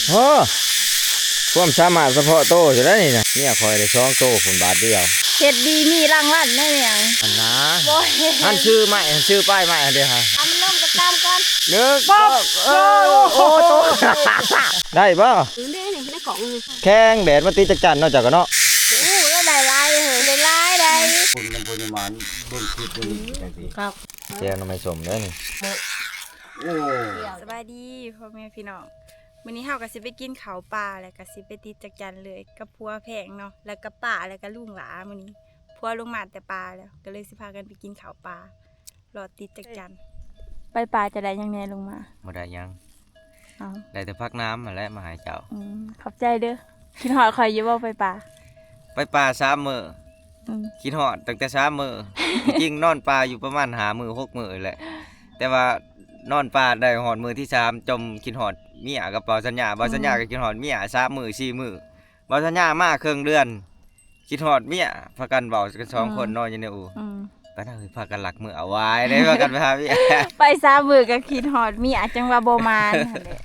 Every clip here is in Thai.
โอ้ความสามารถเฉพาะโตอยู่แล้วนี่นะเนี่ยคอยได้2 โตผลบาทเดียวเฮ็ดดีมีรางวัลได้เนี่ยงอันนะอันชื่อไม่อันชื่อป้ายไม่อันเดียวฮะทำมันลงจะตามก่อนป๊อกโอ้โตได้ป่ะได้นี่ได้ของแข้งแดดมาตีจักจันนอกจากกันเนาะแล้วได้ลายเลยได้ลายได้คนนำปริมาณบนคือตัวนี้จังซี่ครับเจียวน้ำไม่สมเด้อนี่โอ้ สบายดีพ่อแม่พี่น้องมื้อนี้เฮาก็สิไปกินข้าวปลาแล้วก็สิไปติดจักจันเลยกับพัวแพงเนาะแล้วก็ป้าแล้วก็ลุงหลามื้อนี้พัวลงมาแต่ปลาแล้วก็เลยสิพากันไปกินข้าวปลารอติดจักจันไปปลาจะได้ยังแน่ลงมาบ่ได้ยังเอาได้แต่พักน้ำมาแล้วมาหาเจ้าขอบใจเด้อคิดฮอดข่อยอยู่บ่ไปปลาไปป่า3 มื้อคิดฮอดตั้งแต่3 มื้อจริงนอนป่าอยู่ประมาณ5 มื้อ6 มื้อแหละแต่ว่านอนป่าได้ฮอดมื้อที่3จมคิดฮอดเมียกับเปาสัญญาก็คิดฮอดเมีย3 มื้อ4 มื้อเปาสัญญามาครึ่งเดือนคิดฮอดเมียพากันเว้ากัน2 คนนอนอยู่ในอู่ก็น่าคือพากันหลักมือเอาไว้ได้พากันไปหาเมียไป3 มื้อก็คิดฮอดเมียจังว่าบ่มานนั่นแหละ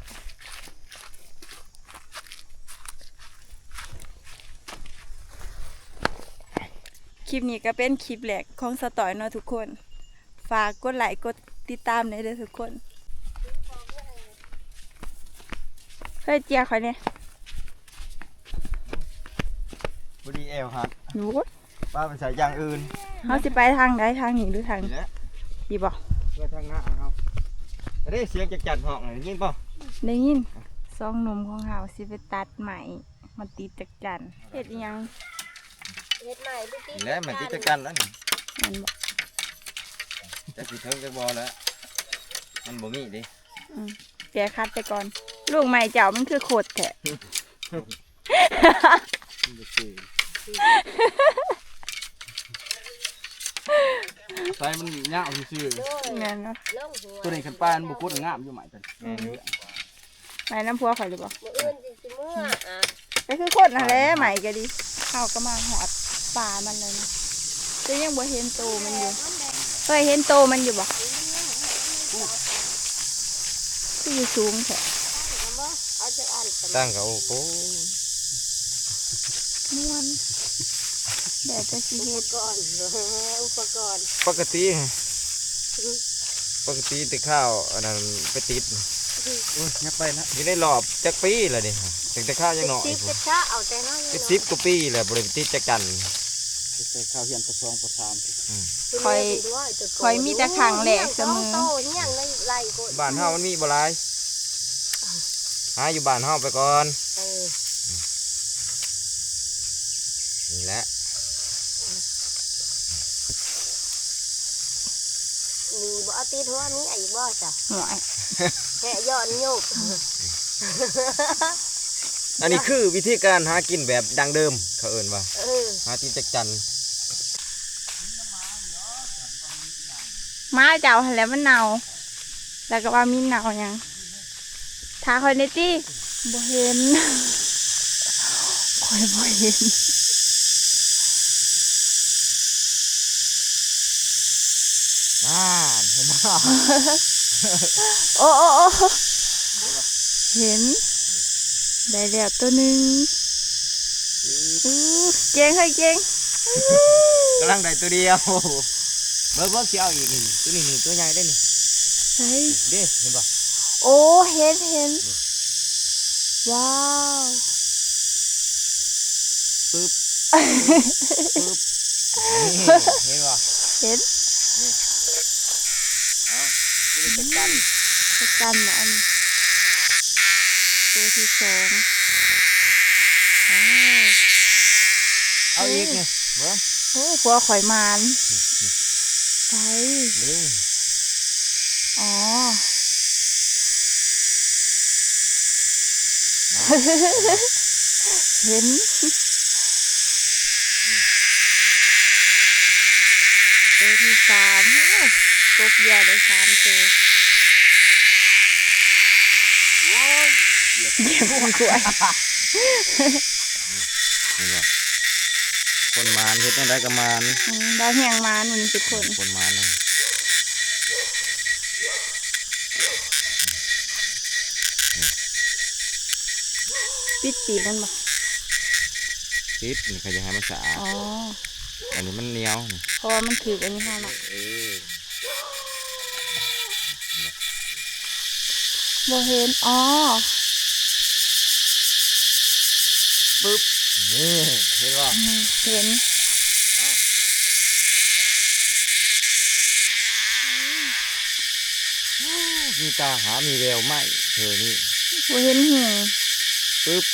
คลิปนี้ก็เป็นคลิปแรกของสตอยเนาะทุกคนฝากกดไลค์กดติดตามได้เลยทุกคนเฮ้ยเจียข่อยเนี่ยบ่ดีแอวครับหนูป้าไปใส่อย่างอื่นเขาสิไปทางใดทางนี้หรือทางดีบ่ไปทางหน้าเฮาได้เสียงจัดห้องได้ยินป่ะได้ยิน2 หนุ่มของเราสิไปตัดใหม่มาติดจักจันเฮ็ดอีหยังเฮ็ดใหม่ไปติดแล้วมันติดจักจันแล้วนี่มันบ่จะสิเทิงจักบ่แล้วมันบ่มีดิแกคัดไปก่อนลูกใหม่เจ้ามันคือโคตรแท้ใส่มันยาวซื่อแม่นเนาะตัวนี้คันปานบ่กดงามอยู่ใหม่กันใหม่น้ำพัวข่อยหรือบ่มื้ออื่นสิมื้อก็คือโคตรนั่นแหละใหม่ก็ดีเฮาก็มาหอดป่ามันเลยนะแต่ยังบ่เห็นโตมันอยู่เคยเห็นโตมันอยู่บ่ที่อยู่สูงแท้ตั้งเขาโอ้ม่วนแต่จะสิเฮ็ดก่อนอุปกรณ์ปกติแต่ข้าวอันนั้นไปติดอย่าไปนะอยู่ในรอบจักปีแล้วนี่แต่ข้าวยังน้อย10 กะเอาแต่น้อย10 กว่าปีแล้วบ่ได้ติดจักจันแต่ข้าวเฮียนประ2ประ3คอยมีแต่ขังแหลกเสมอบ้านเฮามันมีบ่หลายหาอยู่บ้านเฮาไปก่อนนี่แหละมีบ่ติดหัวมีอีกบ่จ้ะหน่อยแค่ย้อนโยกอันนี้คือวิธีการหากินแบบดังเดิมเขาเอิ้นว่าหาติดจักจันมาเจ้าแล้วมันเน่าแล้วก็ว่ามีเน่ายังถ้าคอยในตี้บ่เห็นคอยบ่เห็นเห็นบ่โอ้เห็นได้แล้วตัวหนึ่งเก่งให้เก่งกำลังได้ตัวเดียวเบิ่งสิเอาอีกนี่ตัวนี้ตัวใหญ่ได้นี่ใช่เด้เห็นบ่โอ้เห็นว้าว ปึ๊บเห็นบ่เห็นจักจันนะอันตัวที่2เอาอีกนี่เบิ่งโอ้พัวข่อยมานใช่อ๋อเห็นตัวที่3กบใหญ่เลย3 ตัวเดี๋ยวกล้วยคนมานเฮ็ดได้กับมานได้แหงมานมันทุกคนมาน ปิดปีกมันบ่ ติดนี่เขาจะให้มันสะอาด อ๋อ อันนี้มันเหนียวนี่ เพราะว่ามันถืออันนี้ให้เนาะ เออ บ่เห็นอ๋อ ปึ๊บนี่เห็นป่ะ เห็น มีตาหามีแววไหมเธอนี่ บ่เห็นหู ปึ๊บ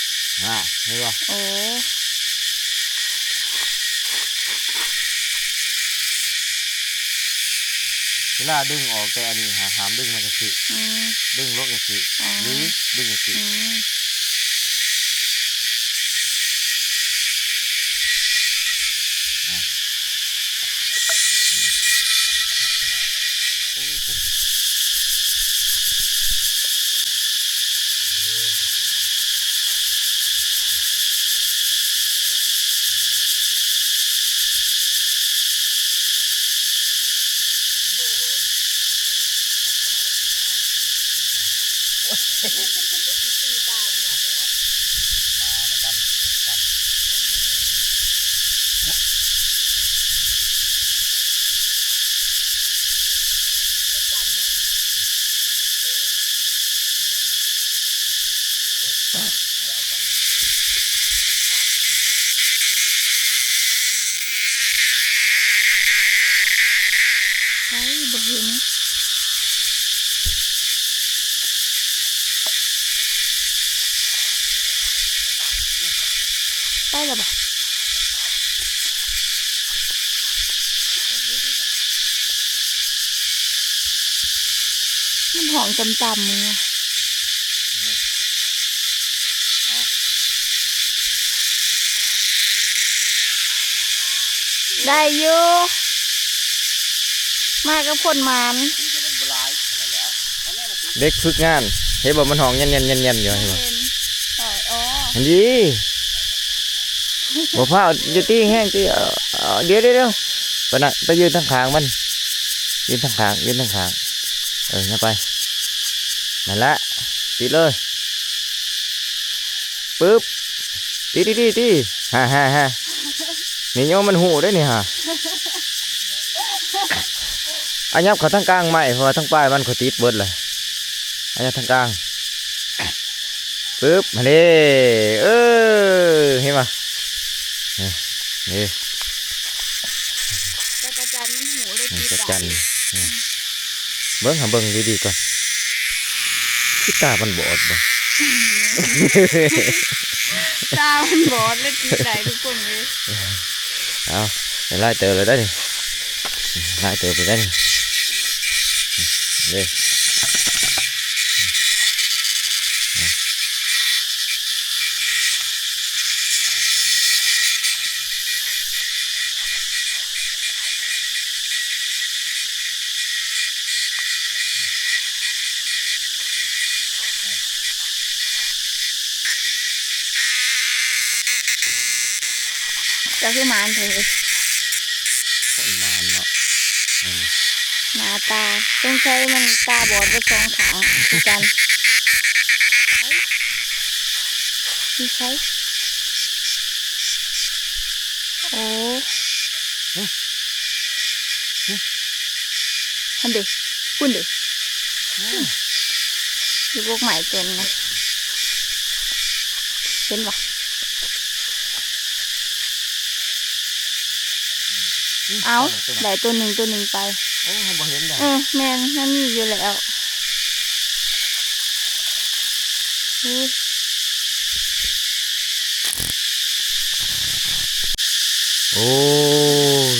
เห็นป่ะ โอ้ เวลาดึงออกแต่อันนี้หามดึงมันจะสิ อืม ดึงลงจะสิหรือดึงจะสิ อืม โอ้โหมาตำเกิดกัน ใช่บ่เห็นได้แล้วบ่มันหองจำๆเลยอะได้อยู่มากับผลมัน เด็กฝึกงานเห็นบอกมันห้องเย็นอยู่เห็นบ่ เห็นอ๋อ เห็นดีบ่พาจะตีแห้งตีเดี๋ยวไปน่ะไปยืนทางขางมันยืนทางขางอย่าไปนั่นแหละตีเลยปึ๊บตีฮ่านี่โยมมันหูได้นี่ฮะอันยับเขาทางกลางไม่เพราะว่าทางปลายมันเขาติดเบิดเลยอันยับทางกลางปึ๊บมาดิเห็นปะนี่ จักรจันทร์มันหูเลย นี่ ติด จักจันเบิ้งหาเบิ้งดีๆก่อนที่ตามันบอดบ่ ตามันบอดเลยติดไหลทุกคนเลย เอาไปไล่เตอเลยได้ดิไล่เตอไปได้ดิเด้ จะคือหมานเถอะ คนมานเนาะ หน้าตาต้องใช้มันตาบอดไปสองขางคือกันนี่ใช้โอ้ฮันเด็กคุณเด็กอยู่พวกใหม่เต็มนะเห็นปะเอาได้ตัวหนึ่งไป โอ้บ่เห็นเลย แมนนั่นมีอยู่แล้วอุ๊ย โอ้ย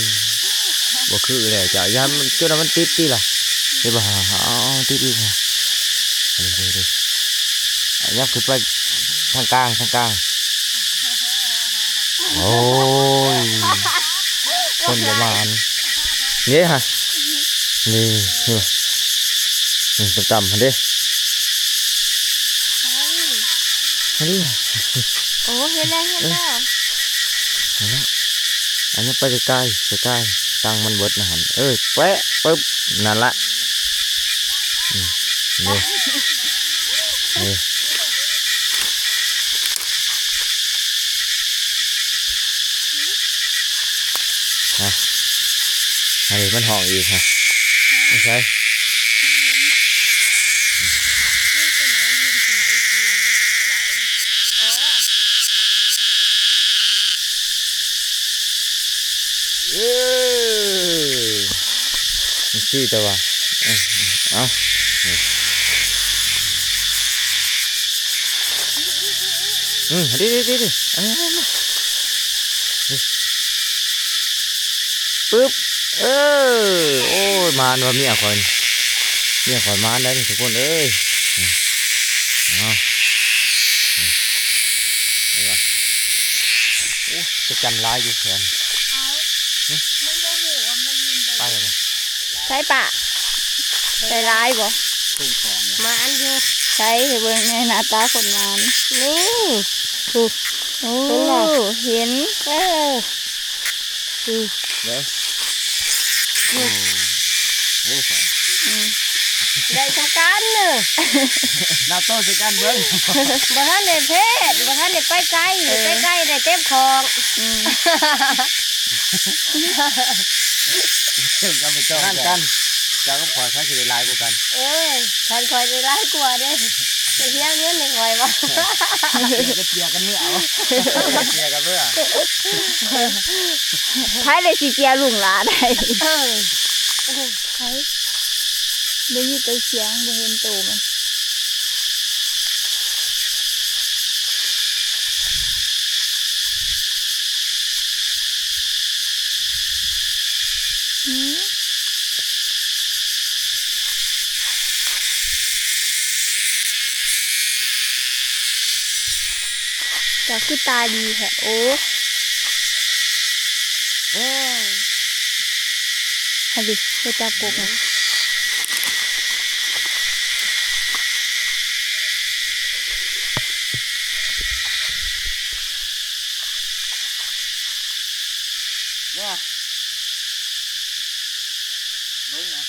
บ่คือเลยจ้ะยามมันเจ้าน่ะมันติดล่ะเดี๋ยวบ่ติดค่ะเดี๋ยวยับขึ้นไปทางกลางโอ้ยคนประมาณนี่ฮะนี่ต่ำๆดินี่ โอ้เห็นแล้ว อันนี้ไปใกล้ๆตังมันเบิดนะหันแปะปึ๊บนั่นละนี่ นะอันนี้มันห้องอีกฮะไม่ใช่สี่ตัวเอาดิปึ๊บโอ้ยมานว่าเมียคอยมานได้ทุกคนเอ้ยเอาจะจันร้ายอยู่แขนไปเลย ใช่ปะใส่ร้ายบ่ ทุ่งของ มาอันเดียวใช่เบิ่งในหน้าตาคนงานนี่ถูกโอ้เห็นเดี๋ยวได้ทำการเนอะ น้าโต้สิกันเบิ้ง บ่ทันได้เพศบ่ทันได้ไปไกลได้เก็บของซึ่งก็ไม่ต้องนั่นกันเจ้าก็พอใช้สิได้ลายกูกัน ท่านคอยได้ร้ายกว่าเด้จะเที่ยงเงินได้คอยบ่ จะเจียกันเมื่อเอาเจียกันเมื่อ ไผได้สิเจียลุงหลาได้ไผได้ยินแต่เสียงบ่เห็นโตมันจะคือตาดีแท้โอ้ฮัลโหลเพื่อจับกบนะเนี่ยเบิ้งนะ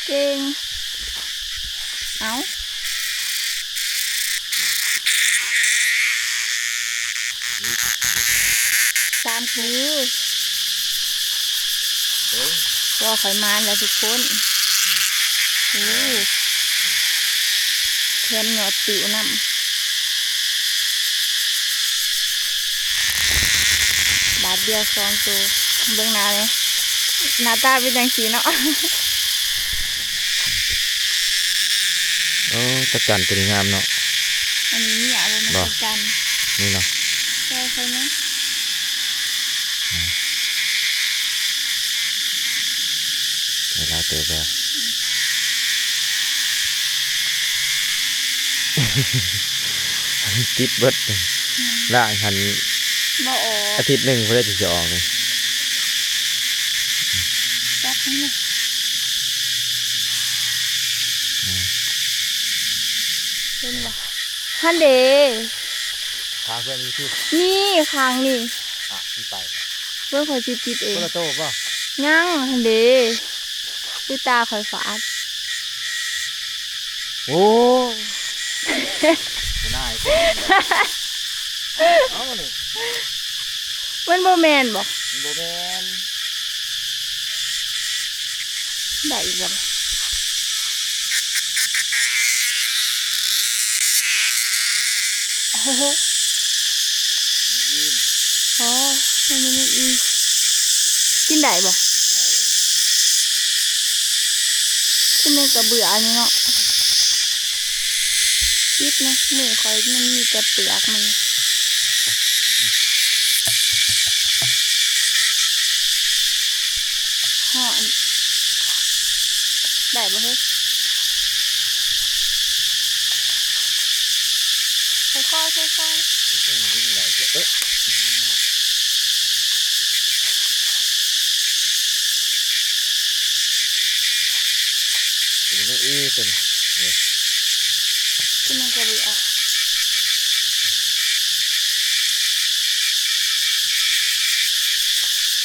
เก่งเอาตามคือว่าข่อยมาแล้วทุกคนโอ้แขนหยอดติวน้ำบาทเดียว2 ตัวเบื้องหน้าเลยหน้าตาเป็นจังสีเนาะ โอ้ตะจันตัวนี้งามเนาะ อันนี้เนี่ยเอามาจัดกัน นี่เนาะ ใช่ใช่ไหม เวลาเติบแล้วติดเบิดล่างหัน บ่ออก อาทิตย์หนึ่งเพื่อจะออกเลย จับนี่เป็นบ่ฮันเด ทางเพื่อนมีที่ นี่คางนี่ มันไป เพื่อคอยจิตเอง คนละโต๊ะป่ะ ยังฮันเดดูตาคอยฝาด โอ้น่าเอาเลย มันบ่แมนบ่ โบแมน ได้อีกบ่เฮ้ยอ๋อมันมีอีกินได้บ่กินได้กับเบื่ออันนี้เนาะยิบนะมือคอยมันมีแต่เปลือกมันห่อนได้บ่เฮ้ยค่อยๆค่อยๆกินมันกับเบื่อ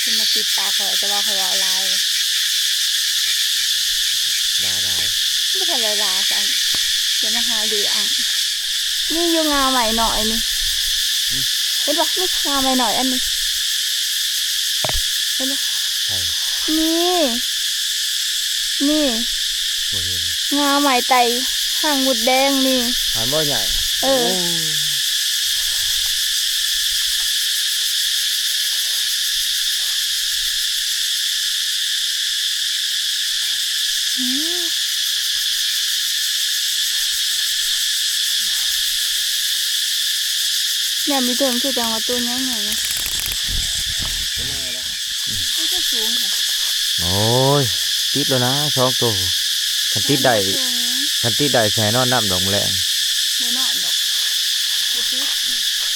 กินมาติดตาคอยจะว่าคอยเอาลาย ลาย ไม่ทันเวลาสั่งเดี๋ยวมาหาดูอ่างนี่อยู่งาใหม่หน่อยนี่เห็นปะนี่งาใหม่หน่อยอันนี้เห็นปะ ใช่ นี่นี่ บ่เห็น งาใหม่ไตห่างหมุดแดงนี่ หานบ่ใหญ่ เออ เนี่ยมีเติมคือจังว่าตัวใหญ่ๆนะมันก็สูงค่ะ โอ้ยติดแล้วนะช่องโตคันติดได้แช่นอนน้ำดอกแมลง โมนอนดอกบ่ติด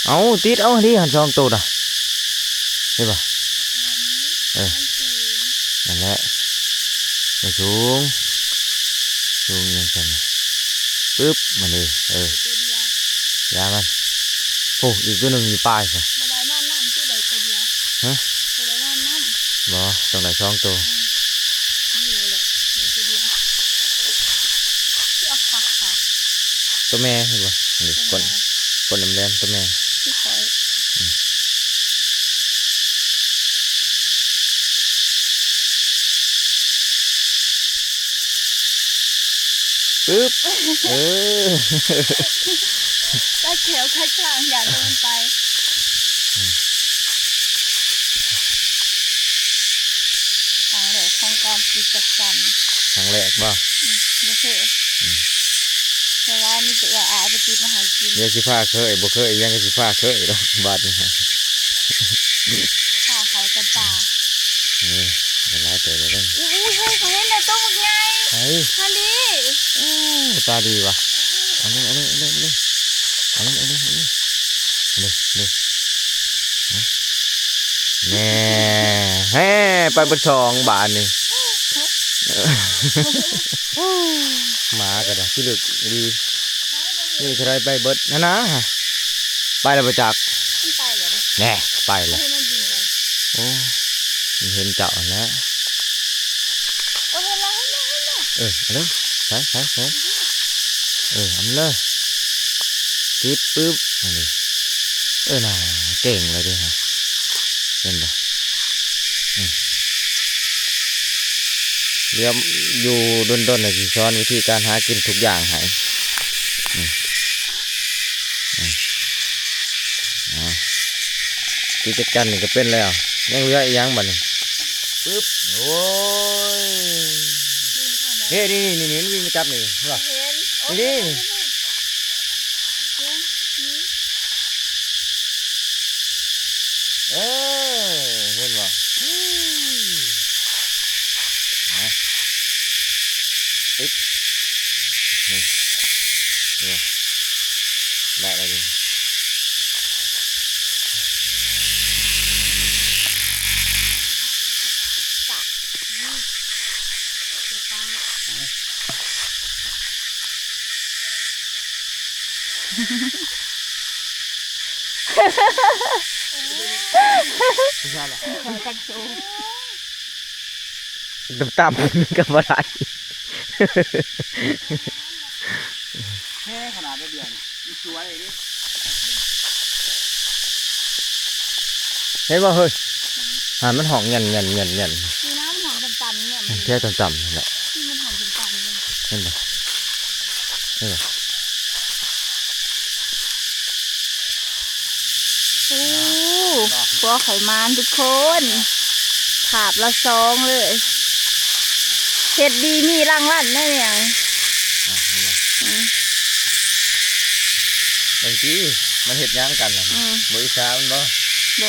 เอาติดเอาดิหันช่องโตน่ะเห็นป่ะ มันสูง นั่นแหละมันสูงยังไงปึ๊บมาเลยตัวเดียวย ามันโอ้อีกตัวหนึ่งมีปลายค่ะ บ่ได้นอนน้ำที่ใดตัวเดียว ฮะ บ่ได้นอนน้ำ บ่ต้องได้ช่องโต นี่เลยแหละเดี๋ยวตัวเดียวที่เอาขาขา ตัวแม่เห็นป่ะนี่ก้นแหลมๆตัวแม่ ที่คอย ปึ๊บเออ ก็เขียวข้างๆอย่าเดินไปของเหลวของการปิดจักจัน ครั้งแรกบ่ ไม่เคยเพราะว่ามีตัวอาไปติดมาหากิน เดี๋ยวสิพาเคยบ่เคยยังก็สิพาเคยดอกบาดนี่ฮะ ป่าเขาจะป่า เออเวลาเจอแล้วเด้อ อุ้ยเฮ้ยเขาเห็นแต่ตัวมันไง เฮ้ย ฮันดี ตาดีว่ะเอาเลยเอาเลยเอาเลยเอาเลยเอาเลยเอาเลยเอาเลยเอาเลยแน่แฮ่ไปบนช่องบานนี่หมาก็ได้ที่ลึกดีนี่ทรายไปเบิดนะไปแล้วประจักษ์ ขึ้นไปเหรอ แน่ไปแล้ว ให้มันยิงไป โอ้มันเห็นเจ้าแล้ว โอ้เห็นแล้วเห็นแล้วเห็นแล้ว เอาเลยใส่เอามาเลยติดปึ๊บมาเลยน่าเก่งเลยดิฮะเห็นปะเดี๋ยวอยู่ดนๆน่ะสิสอนวิธีการหากินทุกอย่างให้ที่จัดการนี่ก็เป็นแล้วยังเหลืออีกอย่างบัดนี้ปึ๊บโอ้ย ยิงทางใด นี่มันวิ่งมาจับนี่เห็นปะ เห็นโอ้ นี่ เห็นนี่ เออเห็นปะปึ๊บนี่ได้แล้วดิ จักโจ ตามๆกับอะไร แค่ขนาดเดียวนี่มันสวยเลยดิ เห็นป่ะเฮ้ยหานมันห่องเงียน มีน้ำหอมต่ำๆเนี่ยมัน แค่ต่ำๆนั่นแหละ ที่มันหอมต่ำๆเลย เห็นป่ะโอ้พวกข่อยมานทุกคนขาบละซองเลยเห็ดดีมีรางวัลได้เนี่ย บางทีมันเห็ดหยังกันล่ะบริษัทมันบ่ โบ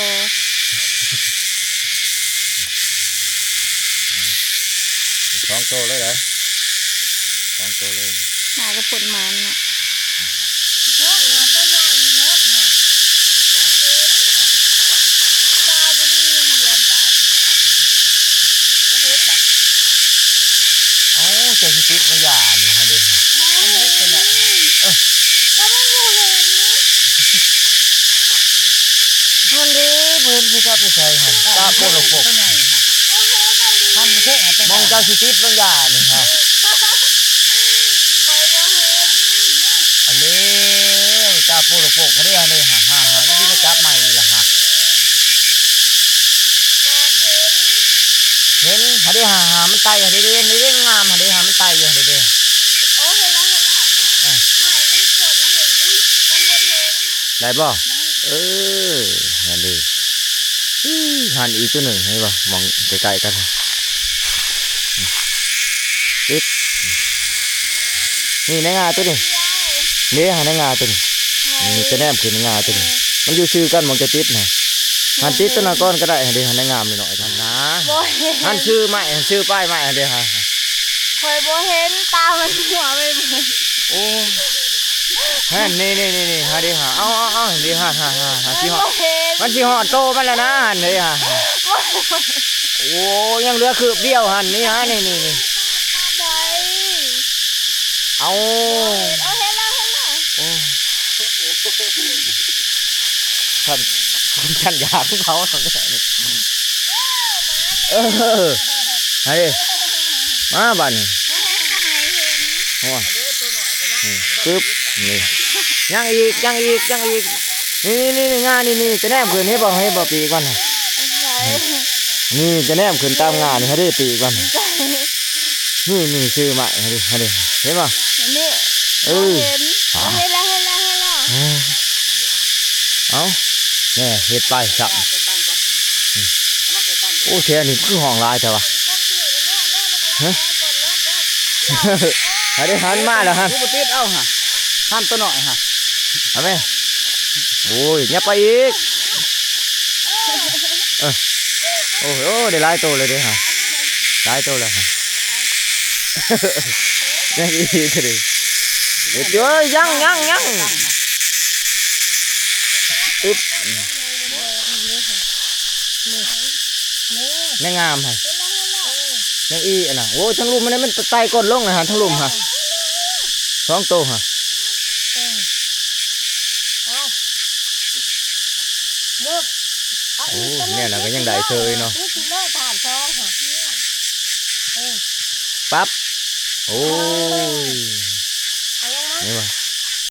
สองโตเลยเหรอสองโตเลย มากระปุนมันอ่ะอ๋อเจ้าสิติดมาหย่านี่ฮะเด้อมันเลยเพิ่นสิครับไปใส่ฮะตาโปโลโปก ตัวใหญ่ค่ะทำไม่ใช่เป็น มองเจ้าสิติดมาหย่านี่ฮะ ปูลูกโป่งเขาได้ฮะนี่ฮะนี่ก็จับใหม่ละฮะเห็นหาได้หามันไตหาได้เร่งงามหาได้หามันไตอยู่หาได้โอ้เห็นแล้วไม่สดนะเห็นอุ้ยมันหมดเห็น ได้บ่นั่นดิหันอีกตัวหนึ่งให้บ่มองใกล้ๆกันติดนี่ในงาตัวนี้นี่หาในงาตัวนี้นี่จะแนมขึ้นในงาตัวนี้มันอยู่ชื่อกันมองจะติดนะหันติดตัวนั้นก้อนก็ได้หันดิหันในงามหน่อยกันนะหันชื่อไม้หันชื่อป้ายไม้หันดิฮะคอยบ่เห็นตามันหัวไปหมดโอ้ฮันนี่ฮะดิฮะเอาดิฮะสิฮอดมันสิฮอดโตมันแล้วนะหันดิฮะโอ้ยังเหลือคืบเดียวหันนี่ฮะนี่เอาเห็นแล้วโอ้ท่านอยากเขาทำได้นี่เฮ้ยมาบ้านนี่โอ้ปึ๊บนี่ยังอีกนี่งานนี่จะแนมขึ้นให้บอกปีก่อนนี่จะแนมขึ้นตามงานให้ได้ปีก่อนนี่ชื่อใหม่ให้ดิเห็นป่ะนี่เห็นแล้วเอาเนี่ยเห็ดไปจับโอ้เทียนี่คือห้องลายแต่ว่าหันมาแล้วฮะผู้ติดเอาฮะหันตัวหน่อยฮะเอาไหมโอ้ยยับไปอีกโอ้โหได้หลายตัวเลยเด้ฮะหลายตัวเลยฮะยังอีกเลยเดี๋ยวยังอึ๊บแม่งามฮะยังอีน่ะโอ้ทั้งลุมมันไตก้นลงนะฮะทั้งลุมฮะ2 ตัวฮะโอ้เนี่ยนะก็ยังได้เชยเนาะปั๊บโอ้ยนี่วะ